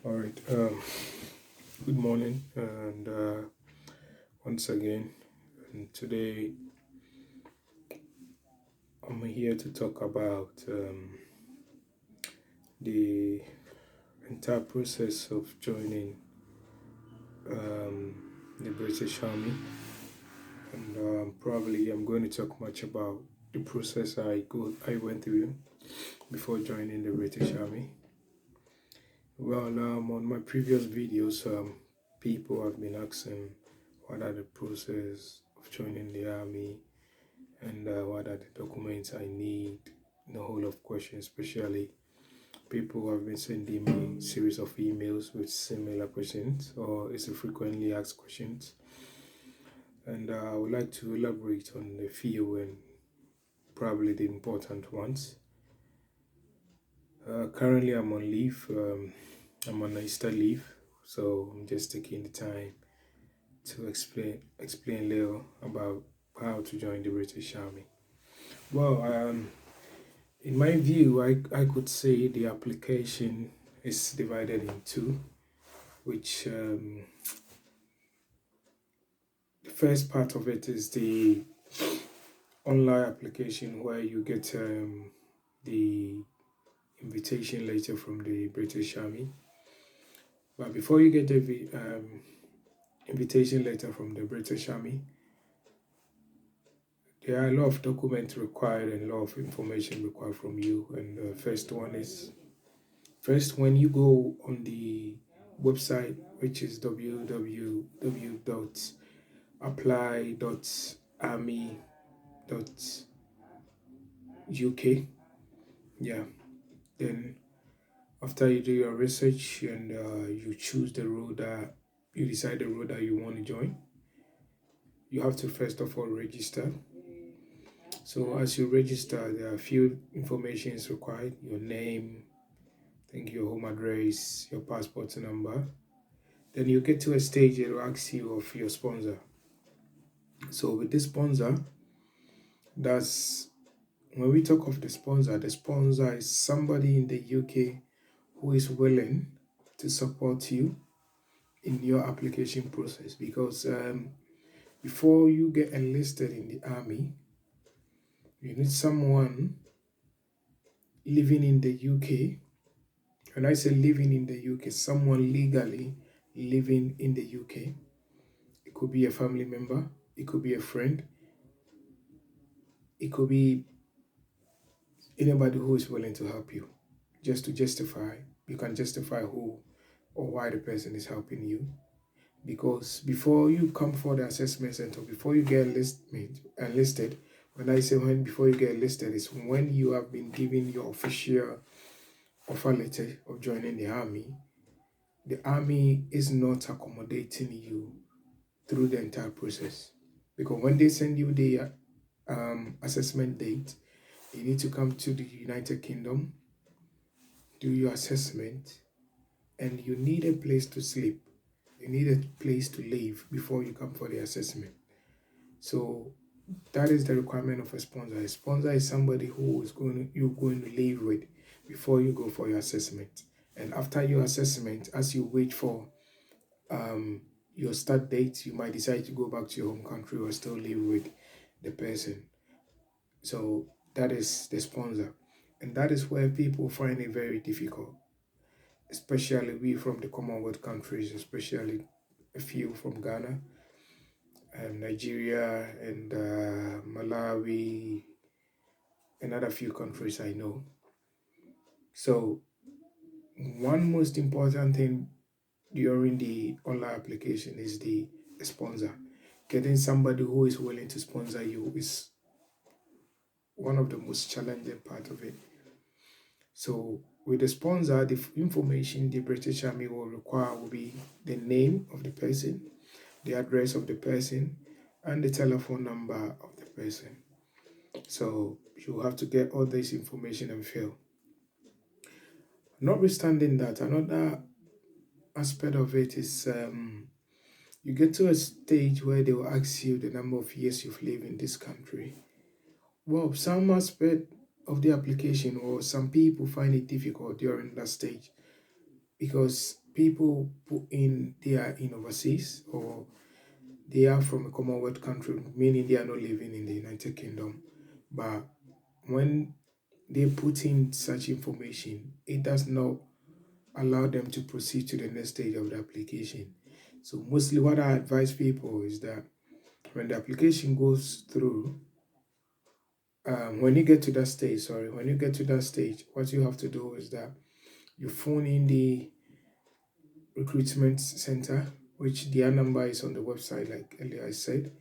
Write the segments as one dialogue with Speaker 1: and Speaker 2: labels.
Speaker 1: All right. Good morning, and once again, and today I'm here to talk about the entire process of joining the British Army, and probably I'm going to talk much about the process I went through before joining the British Army. Well, on my previous videos, people have been asking what are the process of joining the army and what are the documents I need, and a whole of questions. Especially people have been sending me series of emails with similar questions, or it's a frequently asked questions, and I would like to elaborate on a few and probably the important ones. Currently, I'm on leave. I'm on Easter leave, so I'm just taking the time to explain little about how to join the British Army. Well, in my view, I could say the application is divided in two, which the first part of it is the online application where you get the invitation letter from the British Army. But before you get the invitation letter from the British Army, there are a lot of documents required and a lot of information required from you. And the first one is first, when you go on the website, which is www.apply.army.uk, yeah, then after you do your research and you choose the road that you decide the road that you want to join, you have to first of all register. So as you register, there are a few informations required: your name, I think your home address, your passport number. Then you get to a stage it will ask you of your sponsor. So with this sponsor, that's when we talk of the sponsor is somebody in the UK who is willing to support you in your application process. Because before you get enlisted in the army, you need someone living in the UK. When I say living in the UK, someone legally living in the UK. It could be a family member, it could be a friend, it could be anybody who is willing to help you. Just to justify, you can justify who or why the person is helping you. Because before you come for the assessment center, before you get enlisted, when I say when before you get enlisted, is when you have been given your official offer letter of joining the army. The army is not accommodating you through the entire process. Because when they send you the assessment date, you need to come to the United Kingdom, do your assessment, and you need a place to sleep. You need a place to live before you come for the assessment. So that is the requirement of a sponsor. A sponsor is somebody who is you're going to live with before you go for your assessment. And after your assessment, as you wait for your start date, you might decide to go back to your home country or still live with the person. So that is the sponsor. And that is where people find it very difficult, especially we from the Commonwealth countries, especially a few from Ghana, Nigeria, and Malawi, and other few countries I know. So one most important thing during the online application is the sponsor. Getting somebody who is willing to sponsor you is one of the most challenging part of it. So with the sponsor, the information the British Army will require will be the name of the person, the address of the person, and the telephone number of the person. So you have to get all this information and fill. Notwithstanding that, another aspect of it is you get to a stage where they will ask you the number of years you've lived in this country. Well, some aspect of the application or some people find it difficult during that stage because people put in they are in overseas or they are from a Commonwealth country, meaning they are not living in the United Kingdom. But when they put in such information, it does not allow them to proceed to the next stage of the application. So mostly what I advise people is that when the application goes through, when you get to that stage, when you get to that stage, what you have to do is that you phone in the recruitment center, which their number is on the website, like earlier I said.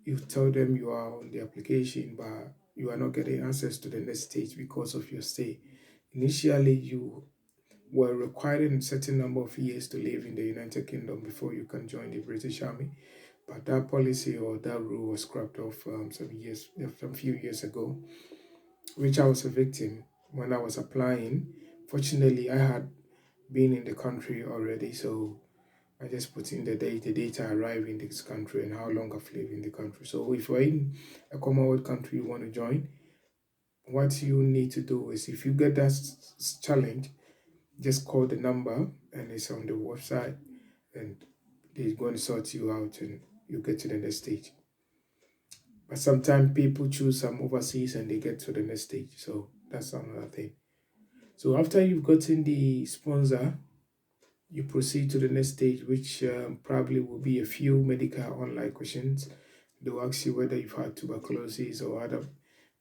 Speaker 1: You tell them you are on the application, but you are not getting access to the next stage because of your stay. Initially, you were required a certain number of years to live in the United Kingdom before you can join the British Army. But that policy or that rule was scrapped off some few years ago, which I was a victim when I was applying. Fortunately, I had been in the country already, so I just put in the data arrive in this country and how long I've lived in the country. So if you're in a Commonwealth country you want to join, what you need to do is if you get that challenge, just call the number and it's on the website and they're going to sort you out and you get to the next stage. But sometimes people choose some overseas and they get to the next stage. So that's another thing. So after you've gotten the sponsor, you proceed to the next stage, which probably will be a few medical online questions. They'll ask you whether you've had tuberculosis or other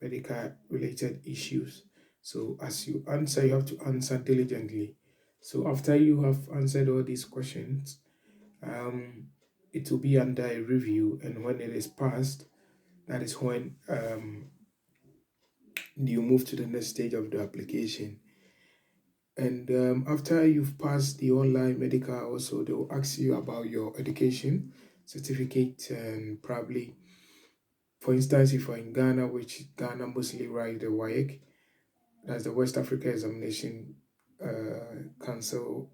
Speaker 1: medical related issues. So as you answer, you have to answer diligently. So after you have answered all these questions, um, it will be under a review, and when it is passed, that is when you move to the next stage of the application. And after you've passed the online medical, also they'll ask you about your education certificate and probably, for instance, if you're in Ghana, which Ghana mostly write the WAEC, that's the West Africa Examination Council,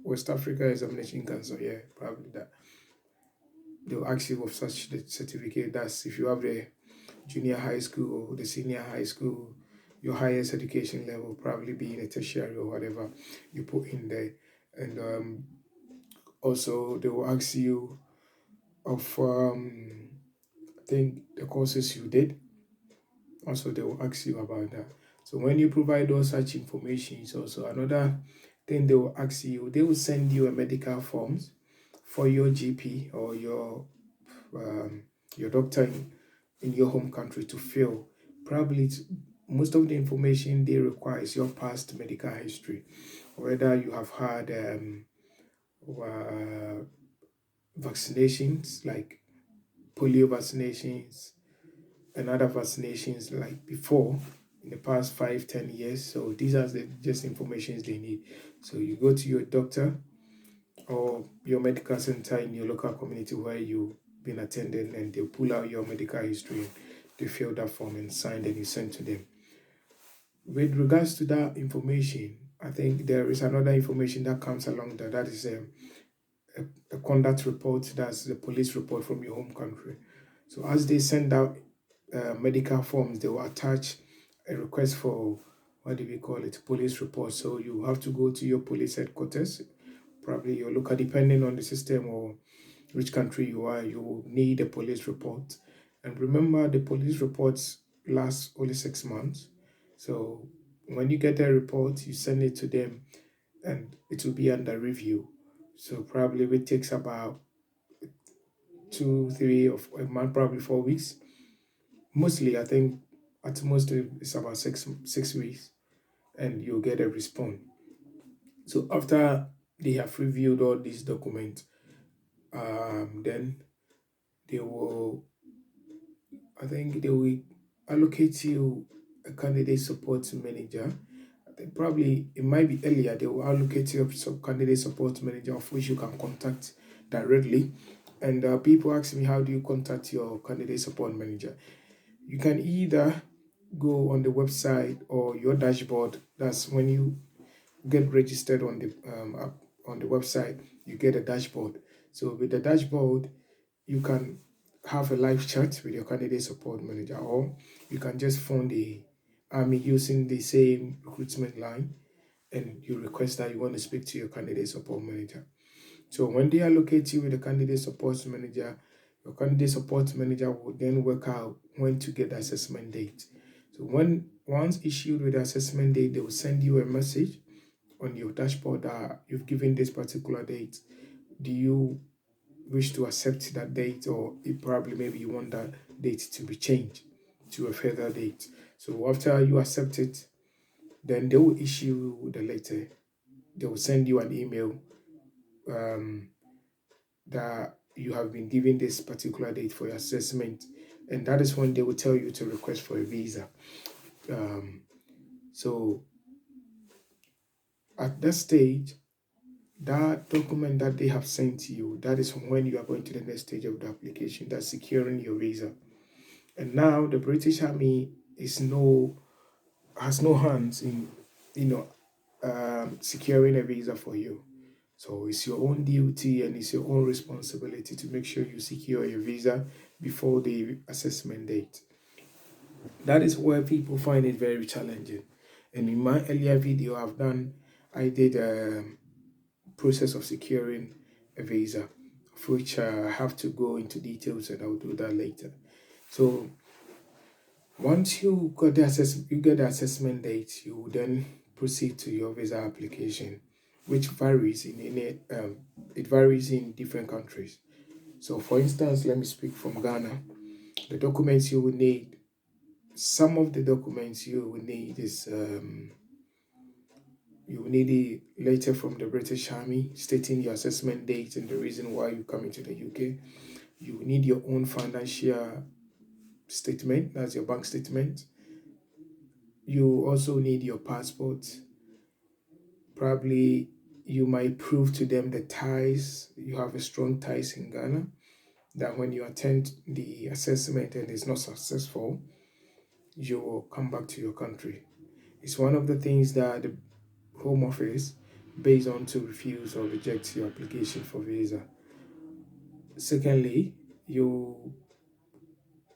Speaker 1: West Africa Examination Council, yeah, probably that. They'll ask you of such the certificate. That's if you have the junior high school or the senior high school, your highest education level, probably being a tertiary or whatever you put in there. And also, they will ask you of, I think, the courses you did. Also, they will ask you about that. So when you provide all such information, is also another thing they will ask you. They will send you a medical forms for your GP or your doctor in your home country to fill. Probably most of the information they require is your past medical history, whether you have had uh, vaccinations like polio vaccinations and other vaccinations like before in the past 5-10 years. So these are the just informations they need. So you go to your doctor or your medical center in your local community where you've been attending, and they pull out your medical history. They fill that form and sign, and you send to them. With regards to that information, I think there is another information that comes along that is a conduct report, that's the police report from your home country. So as they send out medical forms, they will attach a request for, what do we call it, police report. So you have to go to your police headquarters, probably your local, depending on the system or which country you are, you will need a police report. And remember, the police reports last only 6 months. So when you get a report, you send it to them and it will be under review. So probably it takes about 2, 3 of a month, probably 4 weeks. Mostly, I think at most it's about six weeks, and you'll get a response. So after they have reviewed all these documents, then they will, I think they will allocate you a candidate support manager. I think probably it might be earlier. They will allocate you some candidate support manager of which you can contact directly. And people ask me, how do you contact your candidate support manager? You can either go on the website or your dashboard. That's when you get registered on the app, on the website. You get a dashboard. So with the dashboard, you can have a live chat with your candidate support manager, or you can just phone the army using the same recruitment line, and you request that you want to speak to your candidate support manager. So when they allocate you with the candidate support manager, your candidate support manager will then work out when to get the assessment date. So when once issued with the assessment date, they will send you a message on your dashboard that you've given this particular date. Do you wish to accept that date, or it probably maybe you want that date to be changed to a further date? So after you accept it, then they will issue the letter. They will send you an email um, that you have been given this particular date for your assessment, and that is when they will tell you to request for a visa. Um, so at that stage, that document that they have sent to you, that is when you are going to the next stage of the application, that's securing your visa. And now the British Army has no hands in you know securing a visa for you. So it's your own duty and it's your own responsibility to make sure you secure your visa before the assessment date. That is where people find it very challenging. And in my earlier video I did a process of securing a visa, of which I have to go into details and I'll do that later. So once you get the assessment date, you will then proceed to your visa application, which varies it varies in different countries. So, for instance, let me speak from Ghana. The documents you will need, some of the documents you will need is you will need a letter from the British Army stating your assessment date and the reason why you're coming to the UK. You will need your own financial statement, that's your bank statement. You also need your passport. Probably you might prove to them the ties, you have a strong ties in Ghana, that when you attend the assessment and it's not successful, you will come back to your country. It's one of the things that the Home Office based on to refuse or reject your application for visa. Secondly, you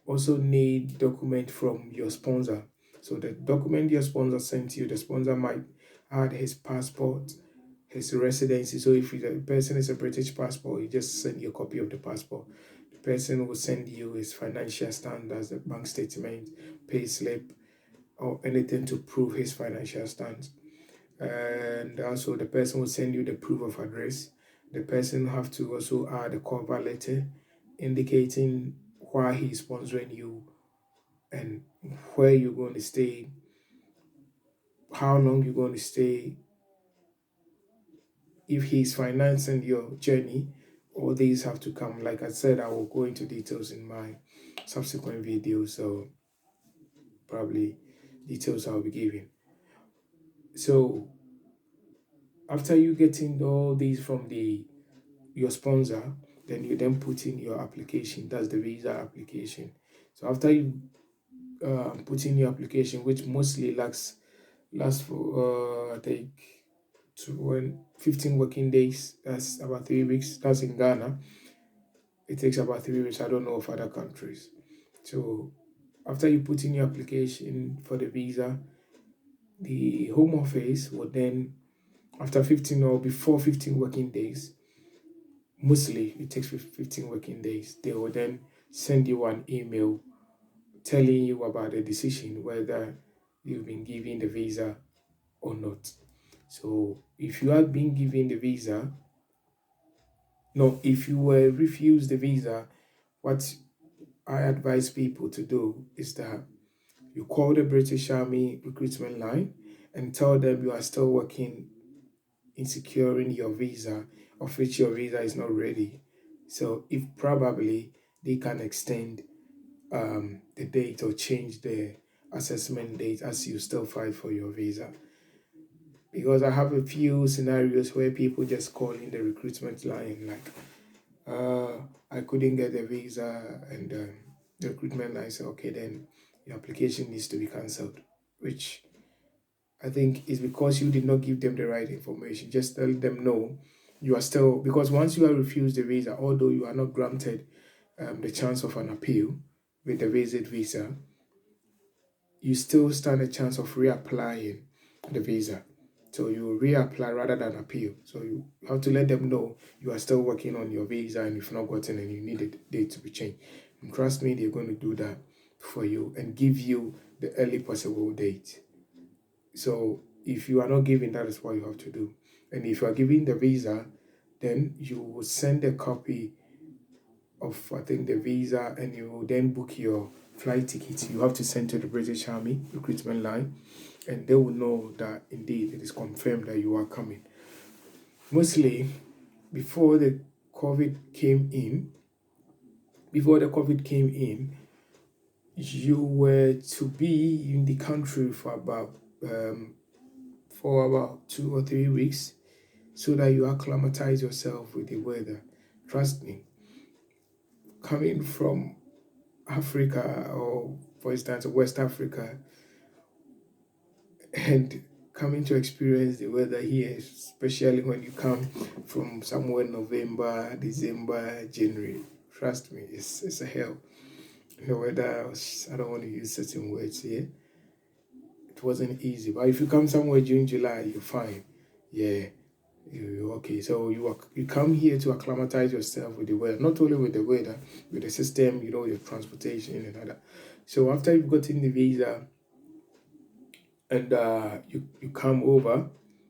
Speaker 1: also need document from your sponsor. So the document your sponsor sent you, the sponsor might add his passport, his residency. So if the person is a British passport, you just send you a copy of the passport. The person will send you his financial standards, the bank statement, pay slip, or anything to prove his financial stance. And also the person will send you the proof of address. The person will have to also add a cover letter indicating why he's sponsoring you and where you're going to stay, how long you're going to stay, if he's financing your journey. All these have to come. Like I said, I will go into details in my subsequent videos, so probably details I'll be giving. So after you getting all these from the your sponsor, then you then put in your application. That's the visa application. So after you put in your application, which mostly lasts for I think 15 working days. That's about 3 weeks. That's in Ghana. It takes about 3 weeks. I don't know of other countries. So after you put in your application for the visa, the Home Office will then, after 15 or before 15 working days, mostly it takes 15 working days, they will then send you an email telling you about the decision whether you've been given the visa or not. So if you have been given the visa, no, if you were refused the visa, what I advise people to do is that you call the British Army recruitment line and tell them you are still working in securing your visa, of which your visa is not ready. So if probably they can extend the date or change the assessment date as you still fight for your visa. Because I have a few scenarios where people just call in the recruitment line like, I couldn't get a visa, and the recruitment line said, okay, then your application needs to be cancelled, which I think is because you did not give them the right information. Just tell them no, you are still, because once you are refused the visa, although you are not granted the chance of an appeal with the visit visa, you still stand a chance of reapplying the visa. So you reapply rather than appeal. So you have to let them know you are still working on your visa and you've not gotten and you need the date to be changed. And trust me, they're going to do that for you and give you the early possible date. So if you are not giving, that is what you have to do. And if you are giving the visa, then you will send a copy of, I think, the visa, and you will then book your flight ticket. You have to send to the British Army recruitment line, and they will know that indeed it is confirmed that you are coming. Mostly, before the COVID came in, you were to be in the country for about 2 or 3 weeks, so that you acclimatize yourself with the weather. Trust me, coming from Africa, or for instance West Africa, and coming to experience the weather here, especially when you come from somewhere November, December, January, trust me, it's a hell. The weather, I don't want to use certain words here. It wasn't easy, but if you come somewhere June, July, you're fine. Yeah, you're okay. So you come here to acclimatize yourself with the weather, not only with the weather, with the system, your transportation and other. So after you've gotten the visa, and you come over,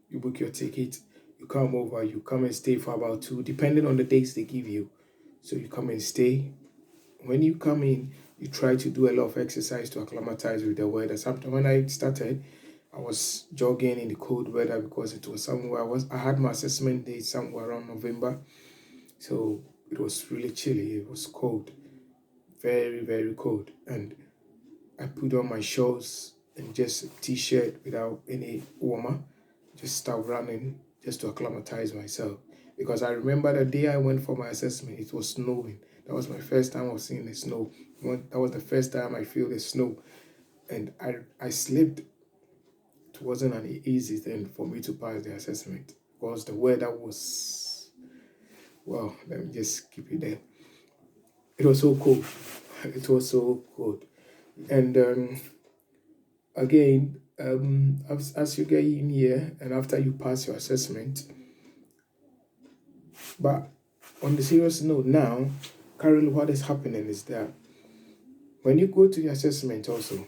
Speaker 1: you book your ticket, you come over, you come and stay for about 2, depending on the dates they give you. So you come and stay. When you come in, you try to do a lot of exercise to acclimatize with the weather. Sometimes when I started, I was jogging in the cold weather because it was somewhere I had my assessment date somewhere around November. So it was really chilly, it was cold, very, very cold. And I put on my shorts and just a t-shirt without any warmer, just start running just to acclimatize myself. Because I remember the day I went for my assessment, it was snowing. That was my first time of seeing the snow. That was the first time I feel the snow. And I slipped. It wasn't an easy thing for me to pass the assessment because the weather was, well, let me just keep it there. It was so cold. It was so cold. And again, as you get in here and after you pass your assessment, but on the serious note now, currently what is happening is that when you go to the assessment also,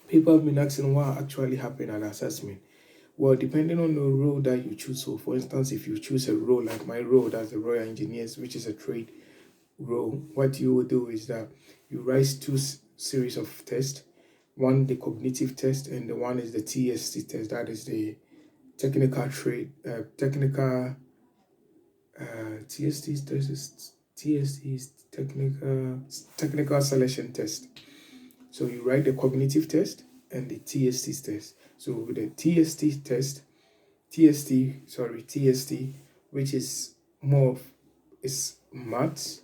Speaker 1: people have been asking what actually happened at the assessment. Well, depending on the role that you choose. So for instance, if you choose a role like my role, that's the Royal Engineers, which is a trade role, what you will do is that you write 2 series of tests. One, the cognitive test, and the one is the TST test. That is the technical TST test is technical selection test. So you write the cognitive test and the TST test. So with the TST, which is more of is maths,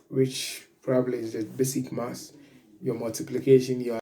Speaker 1: which probably is the basic maths, your multiplication, your